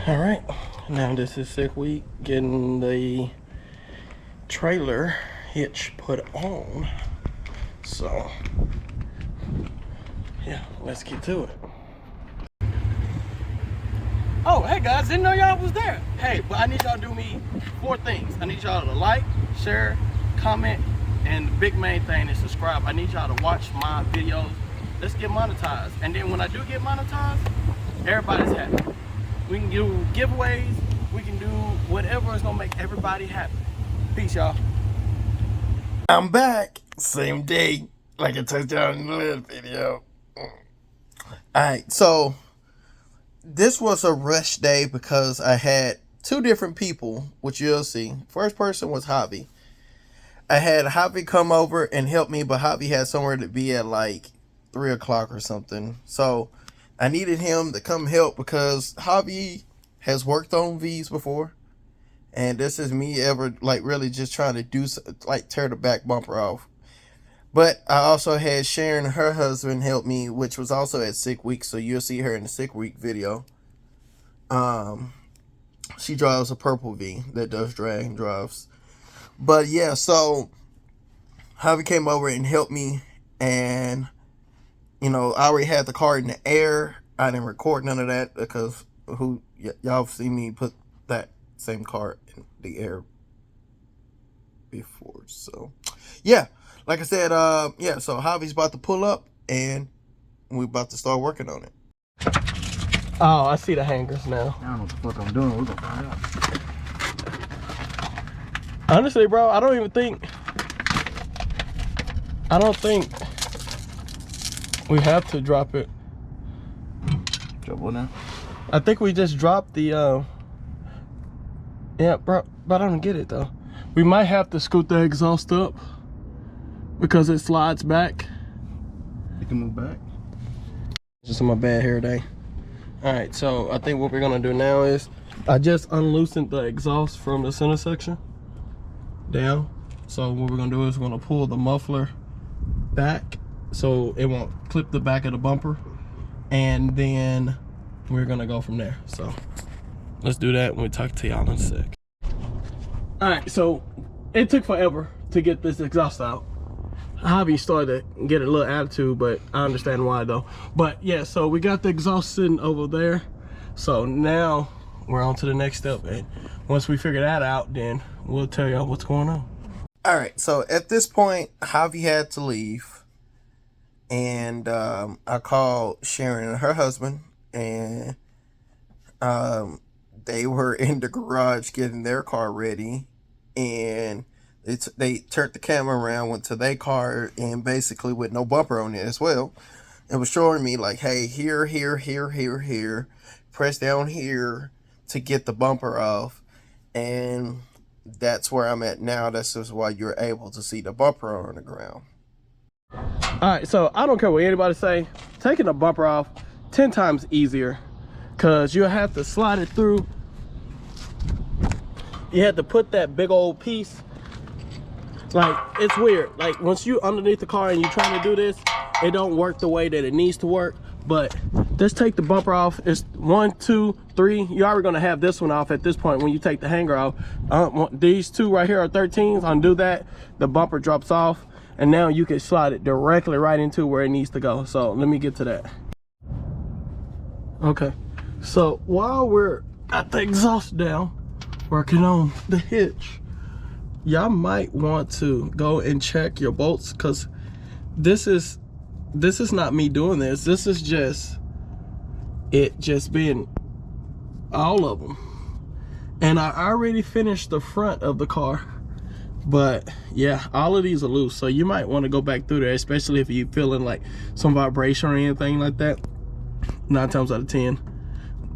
All right, now this is sick week, getting the trailer hitch put on. So yeah, let's get to it. Oh, hey guys, didn't know y'all was there. Hey, but I need y'all to do me 4 things. I need y'all to like, share, comment, and the big main thing is subscribe. I need y'all to watch my videos. Let's get monetized. And then when I do get monetized, everybody's happy. We can do giveaways. We can do whatever is gonna make everybody happy. Peace, y'all. I'm back. Same day, like I told y'all in the last video. Alright, so this was a rush day because I had 2 different people, which you'll see. First person was Javi. I had Javi come over and help me, but Javi had somewhere to be at like 3 o'clock or something. So I needed him to come help because Javi has worked on V's before. And this is me ever like really just trying to do like tear the back bumper off. But I also had Sharon, her husband, help me, which was also at sick week. So you'll see her in the sick week video. She drives a purple V that does drag and drives. But yeah, so Javi came over and helped me, and you know, I already had the car in the air. I didn't record none of that because y'all see me put that same car in the air before. So yeah, like I said, yeah, so Javi's about to pull up and we're about to start working on it. Oh, I see the hangers now. I don't know what the fuck I'm doing. We're gonna find out. Honestly, bro, I don't think we have to drop it. Drop what now? I think we just dropped the yeah, bro, but I don't get it though. We might have to scoot the exhaust up because it slides back. You can move back. Just my bad hair day. All right, so I think what we're gonna do now is I just unloosened the exhaust from the center section down. So what we're gonna do is we're gonna pull the muffler back so it won't clip the back of the bumper, and then we're gonna go from there. So let's do that when we talk to y'all in a sec. All right, so it took forever to get this exhaust out. Javi started to get a little attitude, but I understand why though. But yeah, so we got the exhaust sitting over there. So now we're on to the next step, and once we figure that out, then we'll tell y'all what's going on. All right, so at this point, Javi had to leave, and I called Sharon and her husband, and they were in the garage getting their car ready, and they turned the camera around, went to their car, and basically with no bumper on it as well, it was showing me like, hey, here, press down here to get the bumper off, and that's where I'm at now. That's just why you're able to see the bumper on the ground. All right, so I don't care what anybody say, taking the bumper off 10 times easier, because you have to slide it through. You have to put that big old piece. Like, it's weird. Like, once you underneath the car and you're trying to do this, it don't work the way that it needs to work. But just take the bumper off. It's 1, 2, 3. You're already gonna have this one off at this point when you take the hanger off. These 2 right here are 13s. Undo that, the bumper drops off, and now you can slide it directly right into where it needs to go. So let me get to that. Okay, so while we're got the exhaust down, working on the hitch, y'all might want to go and check your bolts, because this is not me doing this. This is just it just being all of them. And I already finished the front of the car, but yeah, all of these are loose. So you might want to go back through there, especially if you're feeling like some vibration or anything like that. 9 times out of 10,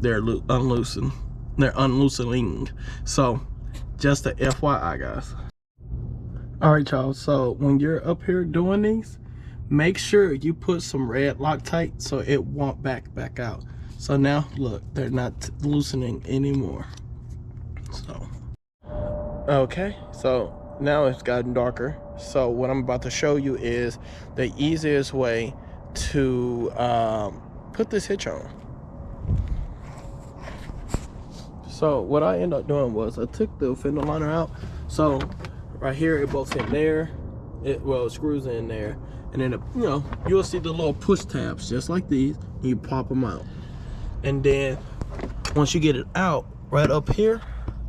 they're unloosening. So just a FYI, guys. All right, y'all, so when you're up here doing these, make sure you put some red Loctite so it won't back out. So now look, they're not loosening anymore. So okay, so now it's gotten darker. So what I'm about to show you is the easiest way to put this hitch on. So what I ended up doing was I took the fender liner out. So right here it bolts in there. It screws in there, and then you know, you'll see the little push tabs just like these. You pop them out, and then once you get it out, right up here,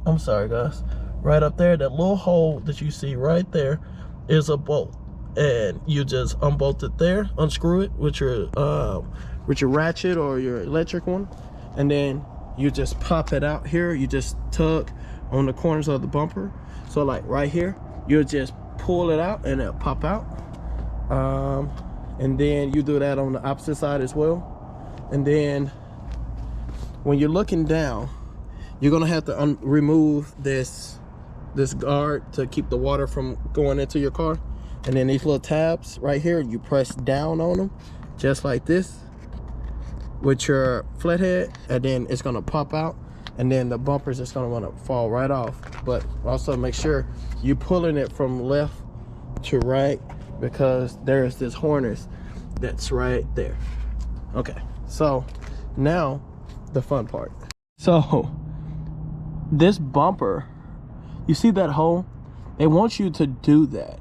I'm sorry guys, right up there, that little hole that you see right there is a bolt, and you just unbolt it there, unscrew it with your ratchet or your electric one, and then you just pop it out here. You just tug on the corners of the bumper. So like right here, you'll just pull it out and it'll pop out. And then you do that on the opposite side as well. And then when you're looking down, you're gonna have to remove this guard to keep the water from going into your car. And then these little tabs right here, you press down on them just like this with your flathead, and then it's gonna pop out, and then the bumper's just gonna wanna fall right off. But also make sure you're pulling it from left to right, because there's this harness that's right there. Okay, so now the fun part. So this bumper, you see that hole? They want you to do that,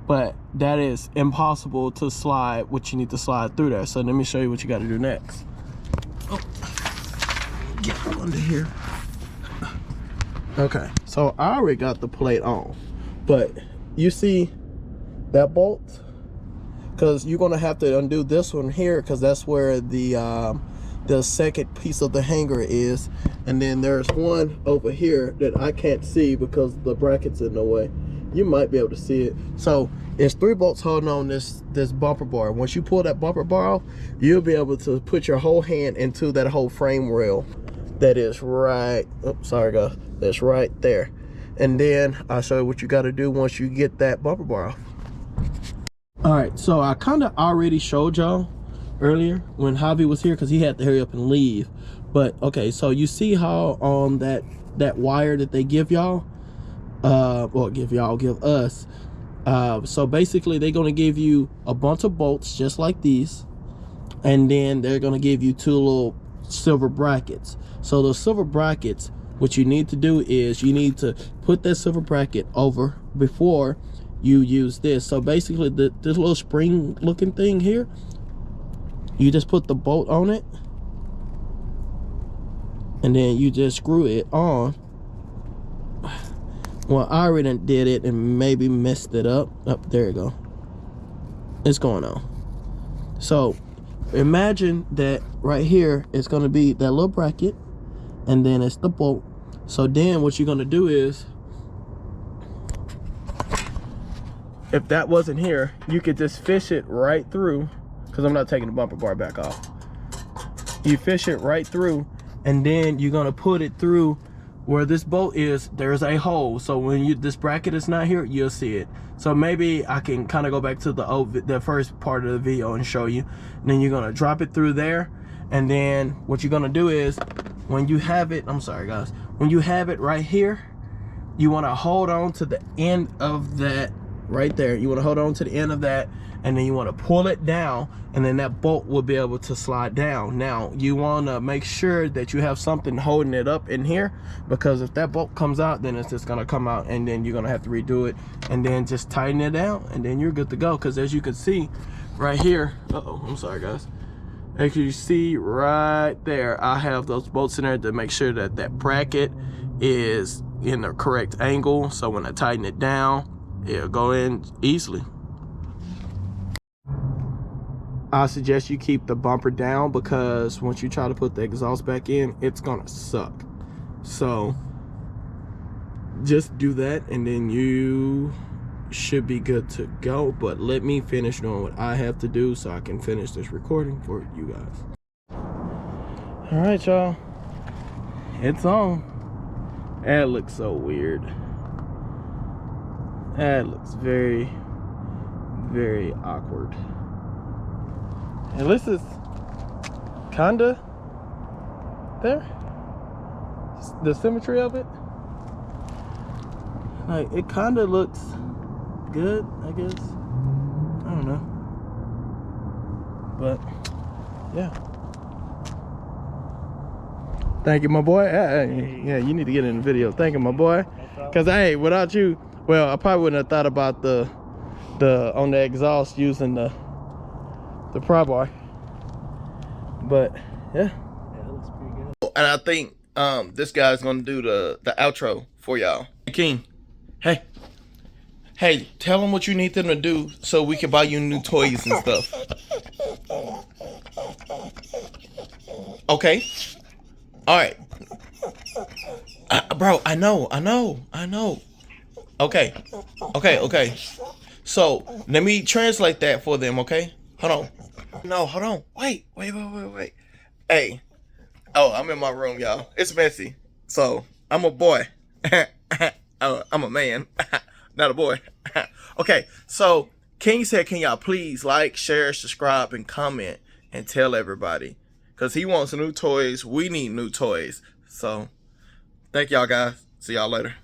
but that is impossible to slide what you need to slide through there. So let me show you what you got to do next. Oh, get under here. Okay, so I already got the plate on, but you see that bolt? Because you're gonna have to undo this one here, because that's where the second piece of the hanger is, and then there's one over here that I can't see because the bracket's in the way. You might be able to see it. So there's 3 bolts holding on this bumper bar. Once you pull that bumper bar off, you'll be able to put your whole hand into that whole frame rail that is right, oh sorry guys, that's right there. And then I'll show you what you got to do once you get that bumper bar off. All right, so I kind of already showed y'all earlier when Javi was here, because he had to hurry up and leave. But okay, so you see how on that wire that they give y'all, give us, so basically they're going to give you a bunch of bolts just like these, and then they're going to give you 2 little silver brackets. So those silver brackets, what you need to do is you need to put that silver bracket over before you use this. So basically this little spring looking thing here, you just put the bolt on it, and then you just screw it on. Well, I already did it and maybe messed it up. Oh, there you go. It's going on. So imagine that right here it's going to be that little bracket, and then it's the bolt. So then what you're going to do is, if that wasn't here, you could just fish it right through, because I'm not taking the bumper bar back off. You fish it right through, and then you're going to put it through where this bolt is. There's a hole, so when this bracket is not here, you'll see it. So maybe I can kind of go back to the first part of the video and show you. And then you're going to drop it through there, and then what you're going to do is, when you have it, I'm sorry guys, when you have it right here, you want to hold on to the end of that right there. You want to hold on to the end of that, and then you want to pull it down, and then that bolt will be able to slide down. Now you want to make sure that you have something holding it up in here, because if that bolt comes out, then it's just going to come out, and then you're going to have to redo it, and then just tighten it down, and then you're good to go. Because as you can see right here, I'm sorry guys, as you see right there, I have those bolts in there to make sure that that bracket is in the correct angle, so when I tighten it down, it'll go in easily. I suggest you keep the bumper down, because once you try to put the exhaust back in, it's gonna suck. So just do that, and then you should be good to go. But let me finish doing what I have to do so I can finish this recording for you guys. All right, y'all, it's on. That looks so weird. That looks very, very awkward. And this is kinda there. The symmetry of it, like, it kinda looks good, I guess. I don't know, but yeah. Thank you, my boy. Yeah, you need to get in the video. Thank you, my boy. Cause hey, without you, well, I probably wouldn't have thought about the on the exhaust using the pry bar. But yeah, that looks pretty good. And I think this guy's gonna do the outro for y'all. King, hey, tell them what you need them to do so we can buy you new toys and stuff. Okay. All right. Bro, I know. Okay. So let me translate that for them. Okay. Hold on. No, hold on. Wait. Hey. Oh, I'm in my room, y'all. It's messy. So I'm a boy. I'm a man, not a boy. Okay. So King said, can y'all please like, share, subscribe, and comment and tell everybody? Because he wants new toys. We need new toys. So thank y'all, guys. See y'all later.